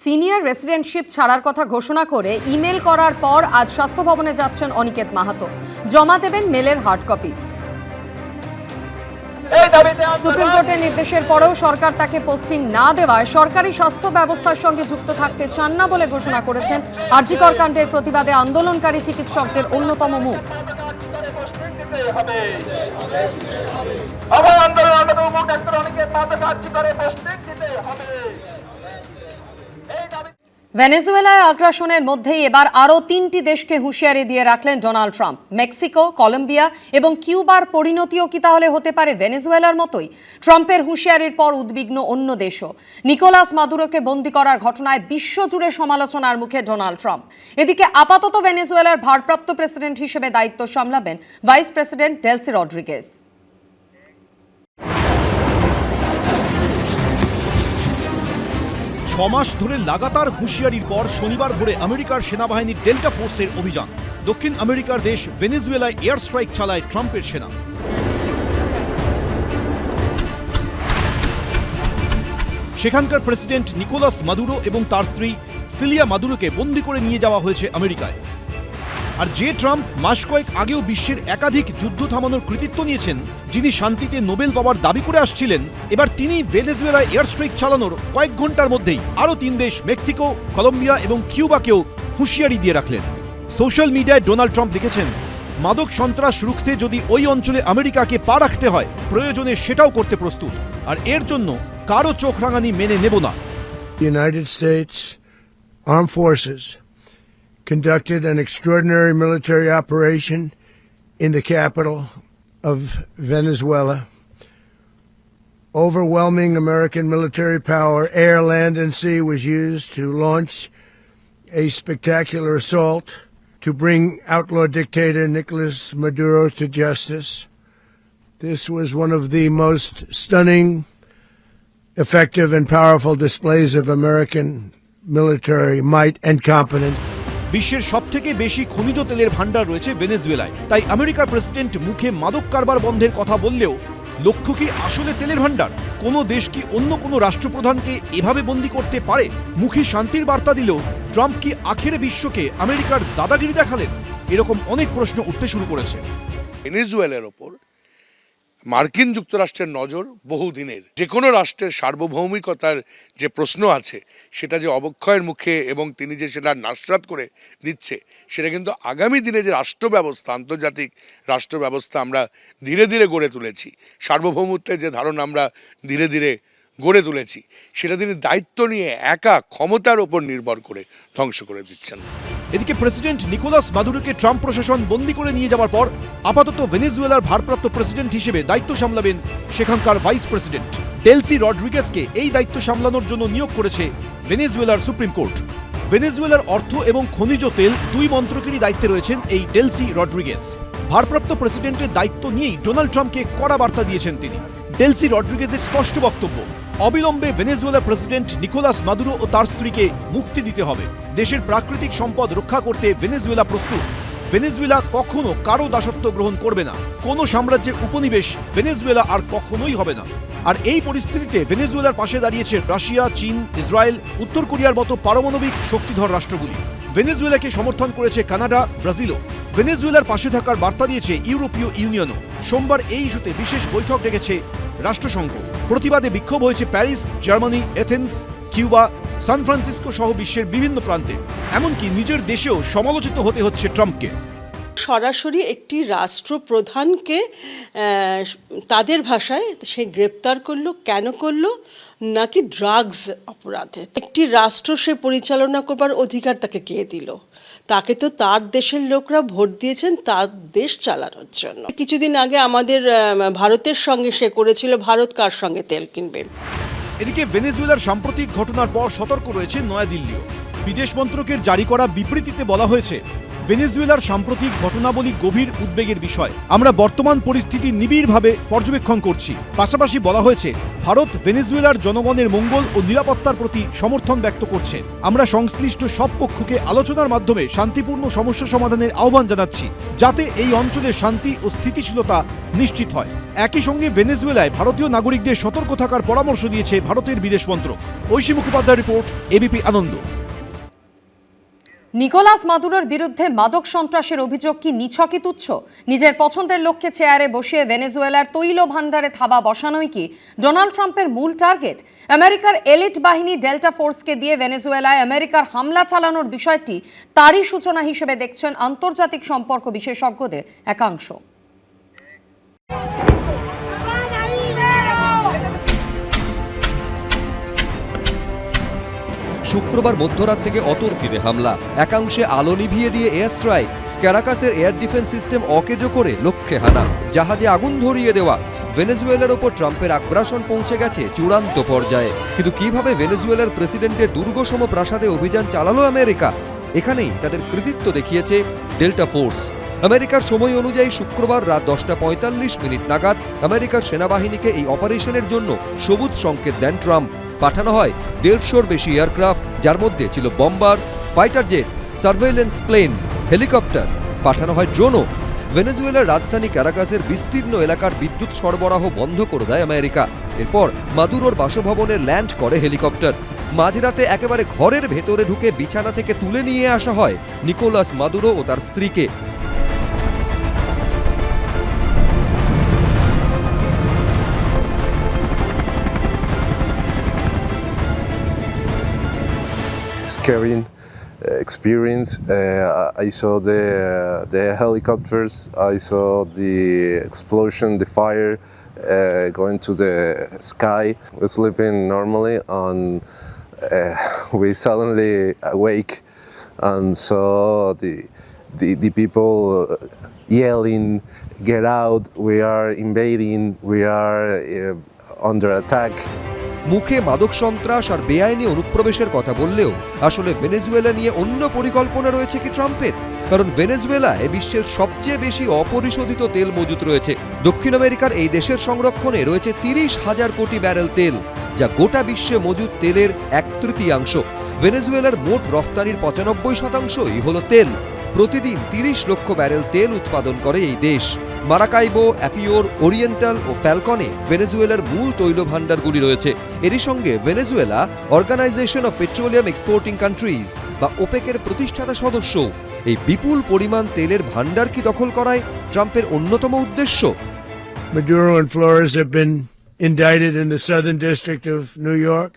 Senior residentship ছাড়ার কথা ঘোষণা করে ইমেল করার পর আজ স্বাস্থ্য ভবনে যাচ্ছেন অনিকেত মাহাতো। জমা দেবেন মেলের হার্ড কপি। সুপ্রিম কোর্টের নির্দেশের পরেও সরকার তাকে পোস্টিং না দেওয়ায় সরকারি স্বাস্থ্য ব্যবস্থার সঙ্গে যুক্ত থাকতে চান না বলে ঘোষণা করেছেন আর.জি. কর কাণ্ডের প্রতিবাদে আন্দোলনকারী চিকিৎসকদের অন্যতম মুখ। ভেনেজুয়েলায় আগ্রাসনের মধ্যেই এবার আরও 3টি দেশকে হুঁশিয়ারি দিয়ে রাখলেন ডোনাল্ড ট্রাম্প। মেক্সিকো, কলম্বিয়া এবং কিউবার পরিণতিও কি তাহলে হতে পারে ভেনেজুয়েলার মতোই? ট্রাম্পের হুঁশিয়ারির পর উদ্বিগ্ন অন্য দেশও। নিকোলাস মাদুরোকে বন্দী করার ঘটনায় বিশ্বজুড়ে সমালোচনার মুখে ডোনাল্ড ট্রাম্প। এদিকে আপাতত ভেনেজুয়েলার ভারপ্রাপ্ত প্রেসিডেন্ট হিসেবে দায়িত্ব সামলাবেন ভাইস প্রেসিডেন্ট ডেলসি রড্রিগেজ। 6 মাস ধরে লাগাতার হুঁশিয়ারির পর শনিবার ভোরে আমেরিকার সেনাবাহিনীর ডেল্টা ফোর্সের অভিযান। দক্ষিণ আমেরিকার দেশ ভেনেজুয়েলায় এয়ার স্ট্রাইক চালায় ট্রাম্পের সেনা। সেখানকার প্রেসিডেন্ট নিকোলাস মাদুরো এবং তার স্ত্রী সিলিয়া মাদুরোকে বন্দী করে নিয়ে যাওয়া হয়েছে আমেরিকায়। আর যে ট্রাম্প মাস কয়েক আগেও বিশ্বের একাধিক যুদ্ধ থামানোর কৃতিত্ব নিয়েছেন, যিনি শান্তিতে নোবেল পাওয়ার দাবি করে আসছিলেন, এবার তিনি ভেনেজুয়েলায় এয়ার স্ট্রাইক চালানোর কয়েক ঘন্টার মধ্যেই আরও 3 দেশ মেক্সিকো, কলম্বিয়া এবং কিউবাকেও হুঁশিয়ারি দিয়ে রাখলেন। সোশ্যাল মিডিয়ায় ডোনাল্ড ট্রাম্প লিখেছেন, মাদক সন্ত্রাস রুখতে যদি ওই অঞ্চলে আমেরিকাকে পা রাখতে হয়, প্রয়োজনে সেটাও করতে প্রস্তুত, আর এর জন্য কারো চোখ রাঙানি মেনে নেব না। United States Armed Forces conducted an extraordinary military operation in the capital of Venezuela. Overwhelming American military power, air, land, and sea, was used to launch a spectacular assault to bring outlaw dictator Nicolas Maduro to justice. This was one of the most stunning, effective, and powerful displays of American military might and competence. বিশ্বের সবথেকে বেশি খনিজ তেলের ভান্ডার রয়েছে ভেনেজুয়েলায়, তাই আমেরিকার president মুখে মাদক কারবার বন্ধের কথা বললেও লক্ষ্য কি আসলে তেলের ভান্ডার? কোনো দেশ কি অন্য কোনো রাষ্ট্রপ্রধানকে এভাবে বন্দী করতে পারে? মুখে শান্তির বার্তা দিলেও ট্রাম্প কি আখেরে বিশ্বকে আমেরিকার দাদাগিরি দেখালেন? এরকম অনেক প্রশ্ন উঠতে শুরু করেছে। ভেনেজুয়েলার ওপর মার্কিন যুক্তরাষ্ট্রের নজর বহুদিনের। যে কোনো রাষ্ট্রের সার্বভৌমিকতার যে প্রশ্ন আছে, সেটা যে অবক্ষয়ের মুখে এবং তিনি যে সেটা নাশরাত করে দিচ্ছে, সেটা কিন্তু আগামী দিনে যে রাষ্ট্র ব্যবস্থা, আন্তর্জাতিক রাষ্ট্র ব্যবস্থা আমরা ধীরে ধীরে গড়ে তুলেছি, সার্বভৌমত্বের যে ধারণা আমরা ধীরে ধীরে গড়ে তুলেছি, সেটা তিনি দায়িত্ব নিয়ে একা ক্ষমতার ওপর নির্ভর করে ধ্বংস করে দিচ্ছেন। এদিকে প্রেসিডেন্ট নিকোলাস মাদুরোকে ট্রাম্প প্রশাসন বন্দী করে নিয়ে যাওয়ার পর আপাতত ভেনেজুয়েলার ভারপ্রাপ্ত প্রেসিডেন্ট হিসেবে দায়িত্ব সামলাবেন সেখানকার ভাইস প্রেসিডেন্ট। ডেলসি রড্রিগেজকে এই দায়িত্ব সামলানোর জন্য নিয়োগ করেছে ভেনেজুয়েলার সুপ্রিম কোর্ট। ভেনেজুয়েলার অর্থ এবং খনিজ তেল 2 মন্ত্রকেরই দায়িত্বে রয়েছেন এই ডেলসি রড্রিগেজ। ভারপ্রাপ্ত প্রেসিডেন্টের দায়িত্ব নিয়েই ডোনাল্ড ট্রাম্পকে কড়া বার্তা দিয়েছেন তিনি। ডেলসি রড্রিগেজের স্পষ্ট বক্তব্য, অবিলম্বে ভেনেজুয়েলার প্রেসিডেন্ট নিকোলাস মাদুরো ও তার স্ত্রীকে মুক্তি দিতে হবে। দেশের প্রাকৃতিক সম্পদ রক্ষা করতে ভেনেজুয়েলা প্রস্তুত। ভেনেজুয়েলা কখনো কারো দাসত্ব গ্রহণ করবে না। কোনো সাম্রাজ্যের উপনিবেশ ভেনেজুয়েলা আর কখনোই হবে না। আর এই পরিস্থিতিতে ভেনেজুয়েলার পাশে দাঁড়িয়েছে রাশিয়া, চীন, ইসরায়েল, উত্তর কোরিয়ার মতো পারমাণবিক শক্তিধর রাষ্ট্রগুলি। ভেনেজুয়েলাকে সমর্থন করেছে কানাডা, ব্রাজিলও। ভেনেজুয়েলার পাশে থাকার বার্তা দিয়েছে ইউরোপীয় ইউনিয়নও। সোমবার এই ইস্যুতে বিশেষ বৈঠক ডেকেছে রাষ্ট্রসংঘ। প্রতিবাদে বিক্ষোভ হয়েছে Paris, Germany, Athens, Cuba, San Francisco সহ বিশ্বের বিভিন্ন প্রান্তে। এমনকি নিজের দেশেও সমালোচিত হতে হচ্ছে ট্রাম্পকে। সরাসরি একটি রাষ্ট্রপ্রধানকে তাদের ভাষায় সে গ্রেপ্তার করলো, কেন করলো? নাকি ড্রাগস অপরাধে। একটি রাষ্ট্র সে পরিচালনা করবার অধিকার তাকে কে দিল? তাকে তো তার দেশের লোকরা ভোট দিয়েছেন তার দেশ চালানোর জন্য। কিছুদিন আগে আমাদের ভারতের সঙ্গে সে করেছিল, ভারত কার সঙ্গে তেল কিনবে। এদিকে ভেনেজুয়েলার সাম্প্রতিক ঘটনার পর সতর্ক রয়েছে নয়াদিল্লিও। বিদেশ মন্ত্রকের জারি করা বিবৃতিতে বলা হয়েছে, ভেনেজুয়েলার সাম্প্রতিক ঘটনাবলী গভীর উদ্বেগের বিষয়। আমরা বর্তমান পরিস্থিতি নিবিড়ভাবে পর্যবেক্ষণ করছি। পাশাপাশি বলা হয়েছে, ভারত ভেনেজুয়েলার জনগণের মঙ্গল ও নিরাপত্তার প্রতি সমর্থন ব্যক্ত করছে। আমরা সংশ্লিষ্ট সব পক্ষকে আলোচনার মাধ্যমে শান্তিপূর্ণ সমস্যা সমাধানের আহ্বান জানাচ্ছি, যাতে এই অঞ্চলের শান্তি ও স্থিতিশীলতা নিশ্চিত হয়। একই সঙ্গে ভেনেজুয়েলায় ভারতীয় নাগরিকদের সতর্ক থাকার পরামর্শ দিয়েছে ভারতের বিদেশ মন্ত্রক। ঐশী মুখোপাধ্যায় রিপোর্ট, এবিপি আনন্দ। নিকোলাস মাদুরোর বিরুদ্ধে মাদক সন্ত্রাসের অভিযোগ কি নিছকই তুচ্ছ? নিজের পছন্দের লোককে চেয়ারে বসিয়ে ভেনেজুয়েলার তৈল ভাণ্ডারে থাবা বসানোই কি ডোনাল্ড ট্রাম্পের মূল টার্গেট? আমেরিকার এলিট বাহিনী ডেল্টা ফোর্সকে দিয়ে ভেনেজুয়েলায় আমেরিকার হামলা চালানোর বিষয়টি তারই সূচনা হিসেবে দেখছেন আন্তর্জাতিক সম্পর্ক বিশেষজ্ঞদের একাংশ। শুক্রবার মধ্যরাত থেকে অতর্কিতে হামলা, একাংশে আলো নিভিয়ে দিয়ে এয়ার স্ট্রাইক, ক্যারাকাসের এয়ার ডিফেন্স সিস্টেম অকেজো করে লক্ষ্যে হানা, জাহাজে আগুন ধরিয়ে দেওয়া। ভেনেজুয়েলার ওপর ট্রাম্পের আগ্রাসন পৌঁছে গেছে চূড়ান্ত পর্যায়ে। কিন্তু কিভাবে ভেনেজুয়েলার প্রেসিডেন্টের দুর্গসম প্রাসাদে অভিযান চালালো আমেরিকা? এখানেই তাদের কৃতিত্ব দেখিয়েছে ডেল্টা ফোর্স। আমেরিকার সময় অনুযায়ী শুক্রবার রাত 10:45 নাগাদ আমেরিকার সেনাবাহিনীকে এই অপারেশনের জন্য সবুজ সংকেত দেন ট্রাম্প। পাঠানো হয় 150-র বেশি এয়ারক্রাফট, যার মধ্যে ছিল bomber, fighter jet, surveillance plane, helicopter. পাঠানো হয় ড্রোনও। ভেনেজুয়েলার রাজধানী ক্যারাকাসের বিস্তীর্ণ এলাকার বিদ্যুৎ সরবরাহ বন্ধ করে দেয় আমেরিকা। এরপর মাদুরোর বাসভবনে ল্যান্ড করে হেলিকপ্টার। মাঝরাতে একেবারে ঘরের ভেতরে ঢুকে বিছানা থেকে তুলে নিয়ে আসা হয় নিকোলাস মাদুরো ও তার স্ত্রীকে। Scary experience. I saw the helicopters. I saw the explosion, the fire going to the sky. We're sleeping normally, and we suddenly awake and saw the people yelling, "Get out! We are invading! We are under attack!" মুখে মাদক সন্ত্রাস আর বেআইনি অনুপ্রবেশের কথা বললেও আসলে Venezuela নিয়ে অন্য পরিকল্পনা রয়েছে কি ট্রাম্পের? কারণ ভেনেজুয়েলায় বিশ্বের সবচেয়ে বেশি অপরিশোধিত তেল মজুত রয়েছে। দক্ষিণ আমেরিকার এই দেশের সংরক্ষণে রয়েছে 30,000 কোটি ব্যারেল তেল, যা গোটা বিশ্বে মজুত তেলের 1/3। ভেনেজুয়েলার মোট রফতানির 95%ই হলো তেল। প্রতিদিন 30 লক্ষ ব্যারেল তেল উৎপাদন করে এই দেশ। মারাকাইবো, অ্যাপিওর, ওরিয়েন্টাল ও ফ্যালকনে ভেনেজুয়েলার মূল তৈল ভাণ্ডারগুলি রয়েছে। এরই সঙ্গে Venezuela Organization of Petroleum Exporting Countries বা ওপেকের প্রতিষ্ঠাতা সদস্য। এই বিপুল পরিমাণ তেলের ভাণ্ডার কি দখল করায় ট্রাম্পের অন্যতম উদ্দেশ্য? Maduro and Flores have been indicted in the Southern District of New York.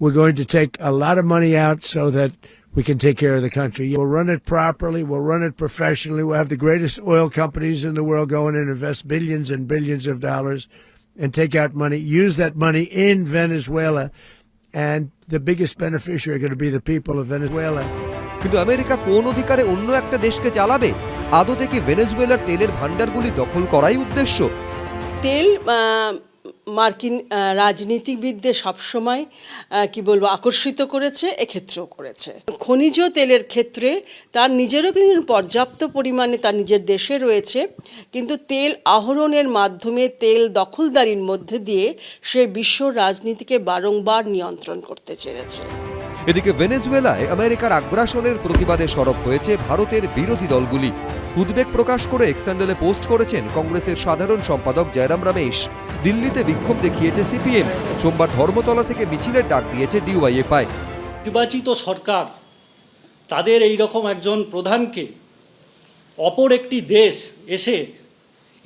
We're going to take a lot of money out so that we can take care of the country. We'll run it properly. We'll run it professionally. We'll have the greatest oil companies in the world go in and invest billions and billions of dollars and take out money, use that money in Venezuela. And the biggest beneficiary are going to be the people of Venezuela. কিন্তু America কোন অধিকারে অন্য একটা দেশকে চালাবে? আদতে কি ভেনেজুয়েলার তেলের ভাণ্ডারগুলি দখল করাই উদ্দেশ্য? তেল মার্কিন রাজনীতিবিদদের সবসময় কি বলবো আকর্ষিত করেছে, এক্ষেত্রেও করেছে। খনিজ তেলের ক্ষেত্রে তার নিজেরও কিন্তু পর্যাপ্ত পরিমাণে তার নিজের দেশে রয়েছে, কিন্তু তেল আহরণের মাধ্যমে তেল দখলদারির মধ্যে দিয়ে সে বিশ্ব রাজনীতিকে বারংবার নিয়ন্ত্রণ করতে চেয়েছে। এদিকে ভেনেজুয়েলায় আমেরিকার আগ্রাসনের প্রতিবাদে সরব হয়েছে ভারতের বিরোধী দলগুলি। উদ্বেগ প্রকাশ করে এক্স হ্যান্ডেলে পোস্ট করেছেন কংগ্রেসের সাধারণ সম্পাদক জয়রাম রমেশ। দিল্লিতে বিক্ষোভ দেখিয়েছে সিপিএম। সোমবার ধর্মতলা থেকে মিছিলের ডাক দিয়েছে ডিওয়াইএফআই। নির্বাচিত সরকার তাদের এই রকম একজন প্রধানকে অপর একটি দেশ এসে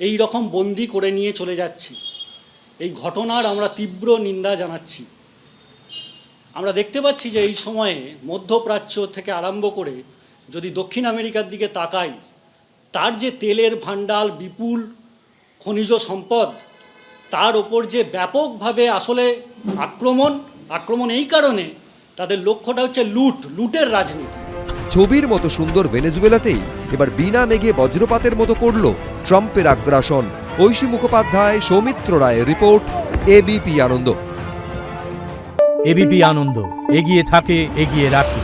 এই রকম বন্দি করে নিয়ে চলে যাচ্ছে, এই ঘটনার আমরা তীব্র নিন্দা জানাচ্ছি। আমরা দেখতে পাচ্ছি যে এই সময়ে মধ্যপ্রাচ্য থেকে আরম্ভ করে যদি দক্ষিণ আমেরিকার দিকে তাকাই, তার যে তেলের ভাণ্ডার, বিপুল খনিজ সম্পদ, তার ওপর যে ব্যাপকভাবে আসলে আক্রমণ এই কারণে তাদের লক্ষ্যটা হচ্ছে লুটের রাজনীতি। ছবির মতো সুন্দর ভেনেজুয়েলাতেই এবার বিনা মেঘে বজ্রপাতের মতো পড়ল ট্রাম্পের আগ্রাসন। ঐশী মুখোপাধ্যায়, সৌমিত্র রায়ের রিপোর্ট, এবিপি আনন্দ। এবিপি আনন্দ এগিয়ে থাকে, এগিয়ে রাখে।